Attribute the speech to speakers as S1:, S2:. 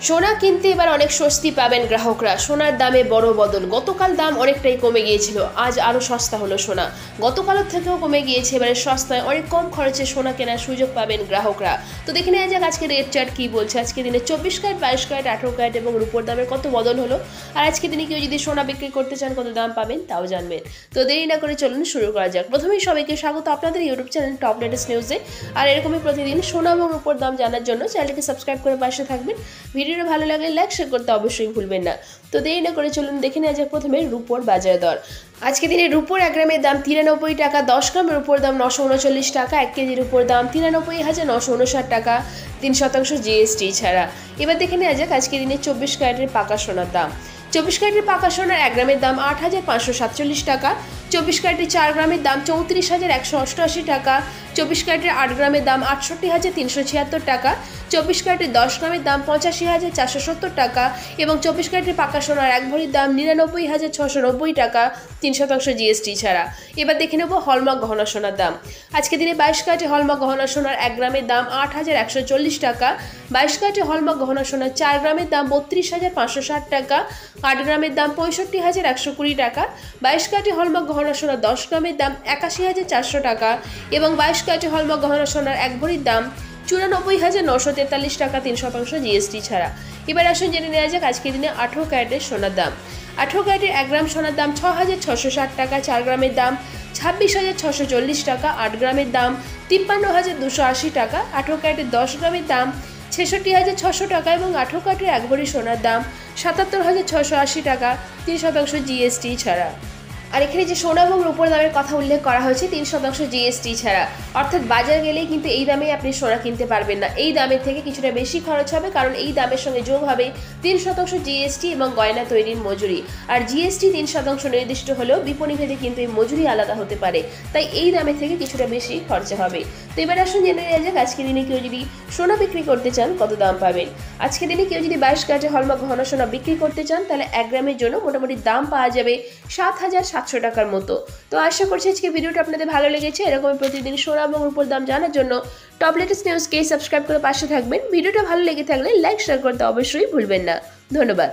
S1: সোনা কিনতে এবার অনেক স্বস্তি পাবেন গ্রাহকরা। সোনার দামে বড় বদল। গতকাল দাম অনেকটাই কমে গিয়েছিল, আজ আরও সস্তা হলো সোনা। গতকালের থেকেও কমে গিয়েছে, এবারে সস্তায় অনেক কম খরচে সোনা কেনার সুযোগ পাবেন গ্রাহকরা। তো দেখে নেওয়া যাক আজকে রেট চার্ট কী বলছে। আজকে দিনে 24 ক্যারেট, 22 ক্যারেট, 18 ক্যারেট এবং রূপোর দামের কত বদল হলো, আর আজকে দিনে কেউ যদি সোনা বিক্রি করতে চান কত দাম পাবেন তাও জানবেন। তো দেরি না করে চলুন শুরু করা যাক। প্রথমেই সবাইকে স্বাগত আপনাদের ইউটিউব চ্যানেল টপ লেটেস্ট নিউজে। আর এরকমই প্রতিদিন সোনা এবং রূপোর দাম জানার জন্য চ্যানেলটিকে সাবস্ক্রাইব করে পাশে থাকবেন। ভিডিওটা ভালো লাগলে লাইক শেয়ার করতে অবশ্যই ভুলবেন না। তো দেরি না করে চলুন দেখে নেওয়া যাক প্রথমে রূপোর বাজার দর। আজকে দিনে রূপোর 1 গ্রামের দাম 93 টাকা, 10 গ্রামের রূপোর দাম 939 টাকা, 1 কেজির রূপোর দাম 93,959 টাকা, 3% জিএসটি ছাড়া। এবার দেখে নেওয়া যাক আজকে দিনে 24 ক্যারেটের পাকা সোনার দাম। 24 ক্যারেটের পাকা সোনার 1 গ্রামের দাম 8,547 টাকা, 24 ক্যারেটের 4 গ্রামের দাম 34,188 টাকা, 24 ক্যারেটের 8 গ্রামের দাম 68,376 টাকা, 24 ক্যারেটের 10 গ্রামের দাম 85,470 টাকা এবং 24 ক্যারেটের পাকা সোনার 1 ভরির দাম 99,690 টাকা, 3% জিএসটি ছাড়া। এবার দেখে নেব হলমার্ক গহনা সোনার দাম। আজকে দিনে 22 ক্যারেটের হলমার্ক গহনা সোনার 1 গ্রামের দাম 8,140 টাকা, 22 ক্যারেটের হলমার্ক গহনা সোনার 4 গ্রামের দাম 32,560 টাকা, 8 গ্রামের দাম 65,120 টাকা, 22 ক্যারেটের হলমার্ক গহনা সোনার 10 গ্রামের দাম 81,400 টাকা এবং 22 ক্যারেটের হলমার্ক গহনা সোনার 1 ভরির দাম 94,943 টাকা, 3% জিএসটি ছাড়া। এবার আসুন জেনে নেওয়া যাক আজকের দিনে 18 ক্যারেটের সোনার দাম। 18 ক্যারেটের 1 গ্রাম সোনার দাম 6,660 টাকা, 4 গ্রামের দাম 26,640 টাকা, 8 গ্রামের দাম 53,280 টাকা, 18 ক্যারেটের 10 গ্রামের দাম 66,600 টাকা এবং 18 ক্যারেটের 1 ভরি সোনার দাম 77,680 টাকা, 3% জিএসটি ছাড়া। আর এখানে যে সোনা এবং রূপোর দামের কথা উল্লেখ করা হয়েছে 3% জিএসটি ছাড়া, অর্থাৎ বাজার গেলেই কিন্তু এই দামেই আপনি সোনা কিনতে পারবেন না। এই দামের থেকে কিছুটা বেশি খরচ হবে, কারণ এই দামের সঙ্গে যোগ হবে 3% জিএসটি এবং গয়না তৈরির মজুরি। আর জিএসটি 3% নির্দিষ্ট হলেও বিপণীভেদে কিন্তু এই মজুরি আলাদা হতে পারে, তাই এই দামের থেকে কিছুটা বেশি খরচা হবে। তো এবার আসুন জেনে নেওয়া যাক আজকে দিনে কেউ যদি সোনা বিক্রি করতে চান কত দাম পাবেন। আজকে দিনে কেউ যদি 22 ক্যারেটের হলমার্ক গহনা সোনা বিক্রি করতে চান তাহলে 1 গ্রামের জন্য মোটামুটি দাম পাওয়া যাবে 7,700 টাকার মতো। তো আশা করছি আজকে ভিডিওটা আপনাদের ভালো লেগেছে। এরকম প্রতিদিন সোনা এবং রূপোর দাম জানার জন্য টপ লেটেস্ট নিউজকে সাবস্ক্রাইব করে পাশে থাকবেন। ভিডিওটা ভালো লেগে থাকলে লাইক শেয়ার করতে অবশ্যই ভুলবেন না। ধন্যবাদ।